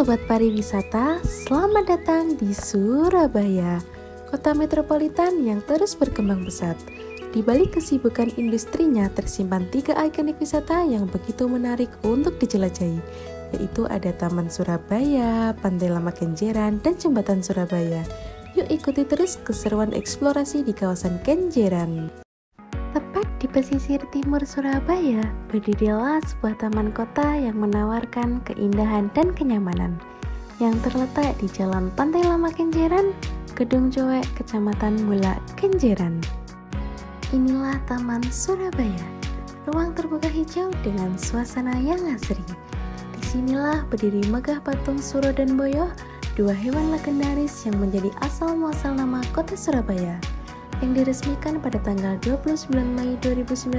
Sobat Pariwisata, selamat datang di Surabaya, kota metropolitan yang terus berkembang pesat. Di balik kesibukan industrinya tersimpan 3 ikonik wisata yang begitu menarik untuk dijelajahi, yaitu ada Taman Surabaya, Pantai Lama Kenjeran, dan Jembatan Surabaya. Yuk ikuti terus keseruan eksplorasi di kawasan Kenjeran. Tepat di pesisir timur Surabaya, berdirilah sebuah taman kota yang menawarkan keindahan dan kenyamanan. Yang terletak di Jalan Pantai Lama Kenjeran, Gedung Cowek, Kecamatan Bulak, Kenjeran. Inilah Taman Surabaya, ruang terbuka hijau dengan suasana yang asri. Disinilah berdiri megah patung Suro dan Boyo, 2 hewan legendaris yang menjadi asal muasal nama kota Surabaya, yang diresmikan pada tanggal 29 Mei 2019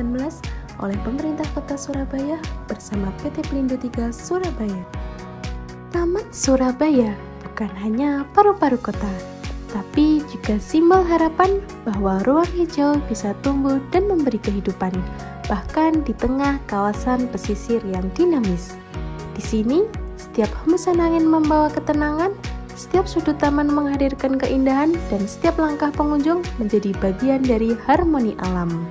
oleh pemerintah kota Surabaya bersama PT Pelindo III Surabaya. Taman Surabaya bukan hanya paru-paru kota, tapi juga simbol harapan bahwa ruang hijau bisa tumbuh dan memberi kehidupan, bahkan di tengah kawasan pesisir yang dinamis. Di sini, setiap hembusan angin membawa ketenangan, setiap sudut taman menghadirkan keindahan, dan setiap langkah pengunjung menjadi bagian dari harmoni alam.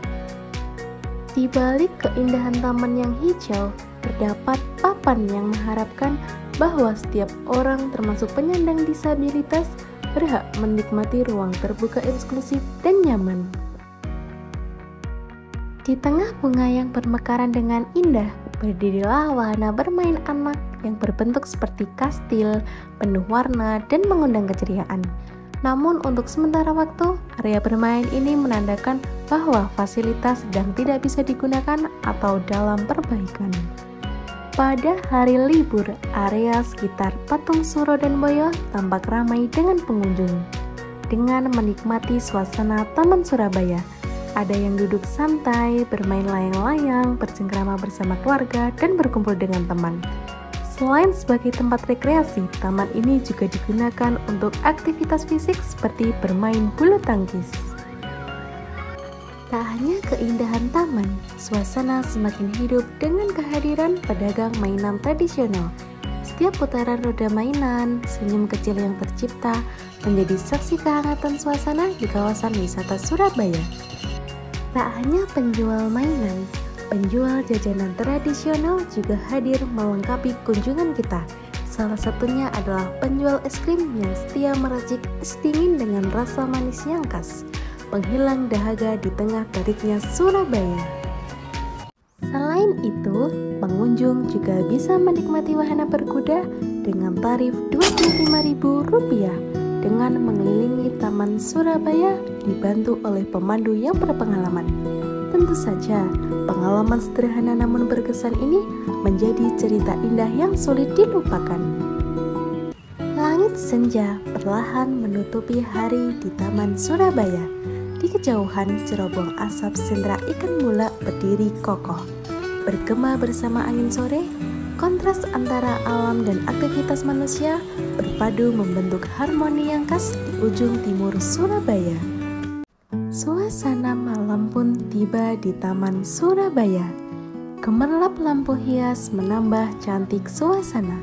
Di balik keindahan taman yang hijau, terdapat papan yang mengharapkan bahwa setiap orang termasuk penyandang disabilitas berhak menikmati ruang terbuka eksklusif dan nyaman. Di tengah bunga yang bermekaran dengan indah, berdirilah wahana bermain anak yang berbentuk seperti kastil, penuh warna, dan mengundang keceriaan. Namun untuk sementara waktu, area bermain ini menandakan bahwa fasilitas sedang tidak bisa digunakan atau dalam perbaikan. Pada hari libur, area sekitar patung Suro dan Boyo tampak ramai dengan pengunjung. Dengan menikmati suasana Taman Surabaya, ada yang duduk santai, bermain layang-layang, bercengkrama bersama keluarga, dan berkumpul dengan teman. Selain sebagai tempat rekreasi, taman ini juga digunakan untuk aktivitas fisik seperti bermain bulu tangkis. Tak hanya keindahan taman, suasana semakin hidup dengan kehadiran pedagang mainan tradisional. Setiap putaran roda mainan, senyum kecil yang tercipta, menjadi saksi kehangatan suasana di kawasan wisata Surabaya. Tak hanya penjual mainan, penjual jajanan tradisional juga hadir melengkapi kunjungan kita. Salah satunya adalah penjual es krim yang setia meracik es dingin dengan rasa manis yang khas, penghilang dahaga di tengah teriknya Surabaya. Selain itu, pengunjung juga bisa menikmati wahana berkuda dengan tarif Rp25.000 dengan mengelilingi Taman Surabaya dibantu oleh pemandu yang berpengalaman. Tentu saja, pengalaman sederhana namun berkesan ini menjadi cerita indah yang sulit dilupakan. Langit senja perlahan menutupi hari di Taman Surabaya. Di kejauhan, cerobong asap sentra ikan mula berdiri kokoh. Bergema bersama angin sore, kontras antara alam dan aktivitas manusia berpadu membentuk harmoni yang khas di ujung timur Surabaya. Suasana malam pun tiba di Taman Surabaya. Gemerlap lampu hias menambah cantik suasana,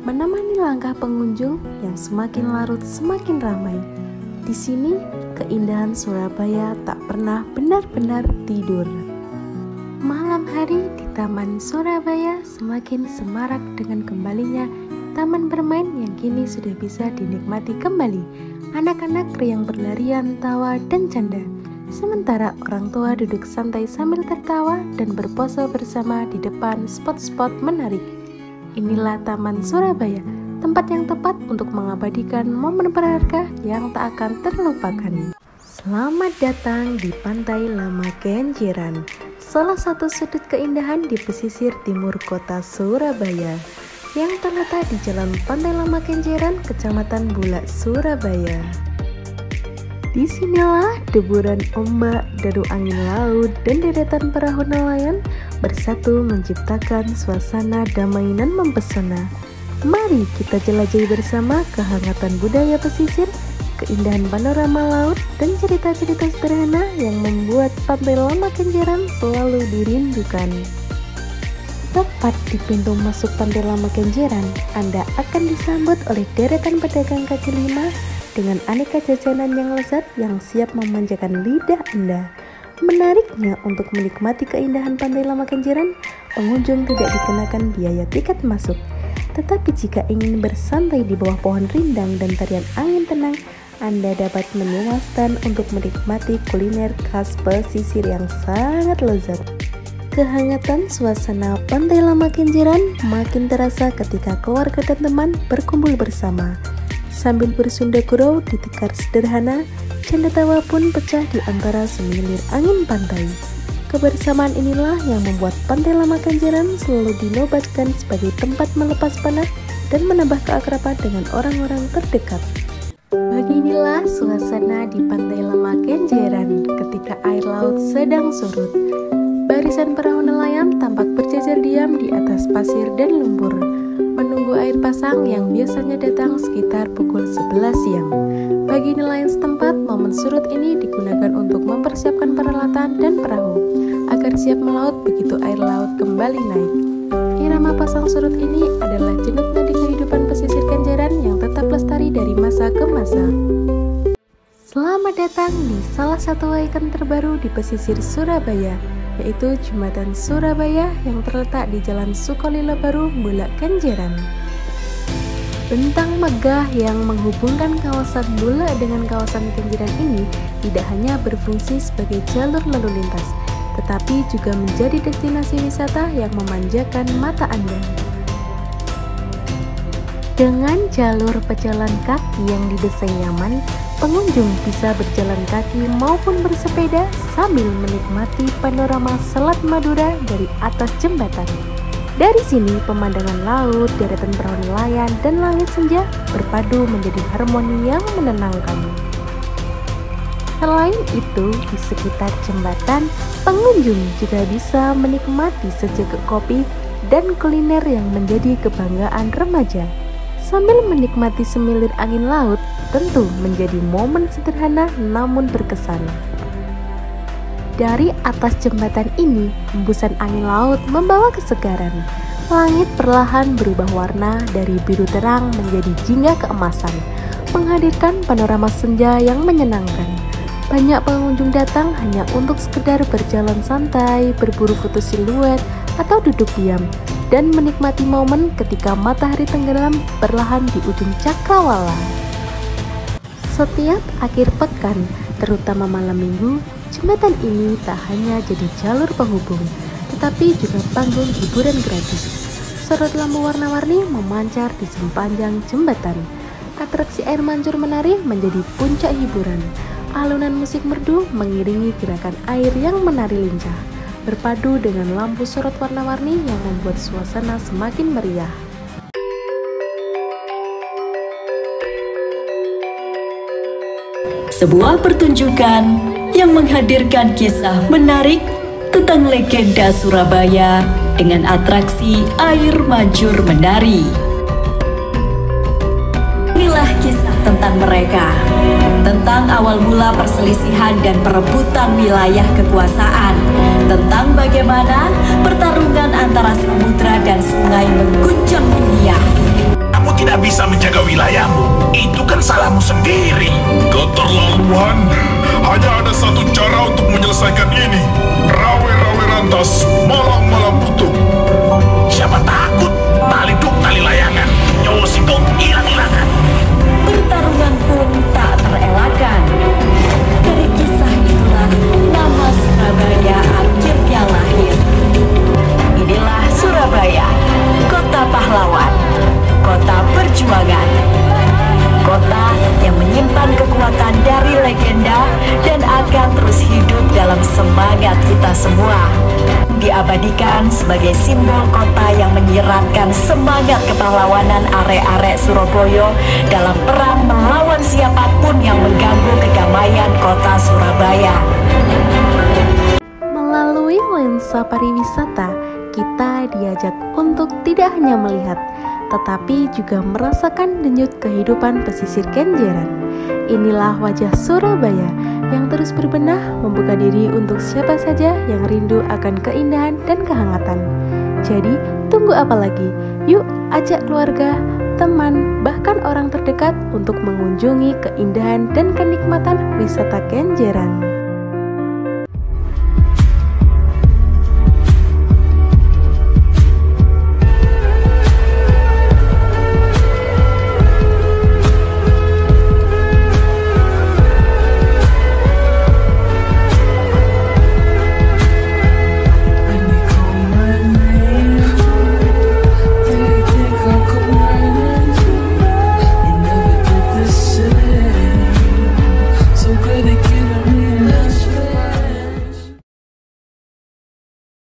menemani langkah pengunjung yang semakin larut semakin ramai. Di sini, keindahan Surabaya tak pernah benar-benar tidur. Malam hari di Taman Surabaya semakin semarak dengan kembalinya taman bermain yang kini sudah bisa dinikmati kembali. Anak-anak riang berlarian, tawa, dan canda. Sementara orang tua duduk santai sambil tertawa dan berpose bersama di depan spot-spot menarik. Inilah Taman Surabaya, tempat yang tepat untuk mengabadikan momen berharga yang tak akan terlupakan. Selamat datang di Pantai Lama Kenjeran, salah satu sudut keindahan di pesisir timur kota Surabaya, yang terletak di Jalan Pantai Lama Kenjeran, Kecamatan Bulak, Surabaya. Disinilah deburan ombak, deru angin laut, dan deretan perahu nelayan bersatu menciptakan suasana damai dan mempesona. Mari kita jelajahi bersama kehangatan budaya pesisir, keindahan panorama laut, dan cerita-cerita sederhana yang membuat Pantai Lama Kenjeran selalu dirindukan. Tepat di pintu masuk Pantai Lama Kenjeran, Anda akan disambut oleh deretan pedagang kaki lima dengan aneka jajanan yang lezat yang siap memanjakan lidah Anda. Menariknya, untuk menikmati keindahan Pantai Lama Kenjeran, pengunjung tidak dikenakan biaya tiket masuk. Tetapi jika ingin bersantai di bawah pohon rindang dan tarian angin tenang, Anda dapat menyewa stand untuk menikmati kuliner khas pesisir yang sangat lezat. Kehangatan suasana Pantai Lama Kenjeran makin terasa ketika keluarga dan teman berkumpul bersama. Sambil bersunda gurau di tikar sederhana, canda tawa pun pecah di antara semilir angin pantai. Kebersamaan inilah yang membuat Pantai Lama Kenjeran selalu dinobatkan sebagai tempat melepas penat dan menambah keakraban dengan orang-orang terdekat. Beginilah suasana di Pantai Lama Kenjeran ketika air laut sedang surut. Barisan perahu nelayan tampak berjajar diam di atas pasir dan lumpur, menunggu air pasang yang biasanya datang sekitar pukul 11 siang. Bagi nelayan setempat, momen surut ini digunakan untuk mempersiapkan peralatan dan perahu, agar siap melaut begitu air laut kembali naik. Irama pasang surut ini adalah jenut nadi kehidupan pesisir Kenjeran yang tetap lestari dari masa ke masa. Selamat datang di salah satu ikon terbaru di pesisir Surabaya, yaitu Jembatan Surabaya yang terletak di Jalan Sukolilo Baru, Bulak Kenjeran. Bentang megah yang menghubungkan kawasan Bulak dengan kawasan Kenjeran ini tidak hanya berfungsi sebagai jalur lalu lintas, tetapi juga menjadi destinasi wisata yang memanjakan mata Anda. Dengan jalur pejalan kaki yang didesain nyaman, pengunjung bisa berjalan kaki maupun bersepeda sambil menikmati panorama Selat Madura dari atas jembatan. Dari sini, pemandangan laut, deretan perahu nelayan, dan langit senja berpadu menjadi harmoni yang menenangkan. Selain itu, di sekitar jembatan, pengunjung juga bisa menikmati seteguk kopi dan kuliner yang menjadi kebanggaan remaja. Sambil menikmati semilir angin laut, tentu menjadi momen sederhana namun berkesan. Dari atas jembatan ini, hembusan angin laut membawa kesegaran. Langit perlahan berubah warna dari biru terang menjadi jingga keemasan, menghadirkan panorama senja yang menyenangkan. Banyak pengunjung datang hanya untuk sekedar berjalan santai, berburu foto siluet, atau duduk diam, dan menikmati momen ketika matahari tenggelam perlahan di ujung cakrawala. Setiap akhir pekan, terutama malam minggu, jembatan ini tak hanya jadi jalur penghubung, tetapi juga panggung hiburan gratis. Sorot lampu warna-warni memancar di sepanjang jembatan. Atraksi air mancur menari menjadi puncak hiburan. Alunan musik merdu mengiringi gerakan air yang menari lincah, berpadu dengan lampu sorot warna-warni yang membuat suasana semakin meriah. Sebuah pertunjukan yang menghadirkan kisah menarik tentang legenda Surabaya dengan atraksi air mancur menari. Inilah kisah tentang mereka, tentang awal mula perselisihan dan perebutan wilayah kekuasaan, tentang bagaimana pertarungan antara samudra dan sungai mengguncang dunia. Kamu tidak bisa menjaga wilayahmu, itu kan salahmu sendiri. Keterlaluan. Hanya ada satu cara untuk menyelesaikan ini. Rawe-rawe rantas, malam-malam butuh. Siapa takut? Tali duk, tali layangan, nyawa singkong hilang-hilangan. Pertarungan pun tak terelakkan. Dari kisah itulah nama Surabaya akhirnya lahir. Inilah Surabaya, kota pahlawan, kota perjuangan, kota yang menyimpan kekuatan dari legenda dan akan terus hidup dalam semangat kita semua. Diabadikan sebagai simbol kota yang menyiratkan semangat kepahlawanan arek-arek Surabaya dalam perang melawan siapapun yang mengganggu kedamaian kota Surabaya. Melalui lensa pariwisata, kita diajak untuk tidak hanya melihat, tetapi juga merasakan denyut kehidupan pesisir Kenjeran. Inilah wajah Surabaya yang terus berbenah membuka diri untuk siapa saja yang rindu akan keindahan dan kehangatan. Jadi, tunggu apa lagi? Yuk, ajak keluarga, teman, bahkan orang terdekat untuk mengunjungi keindahan dan kenikmatan wisata Kenjeran.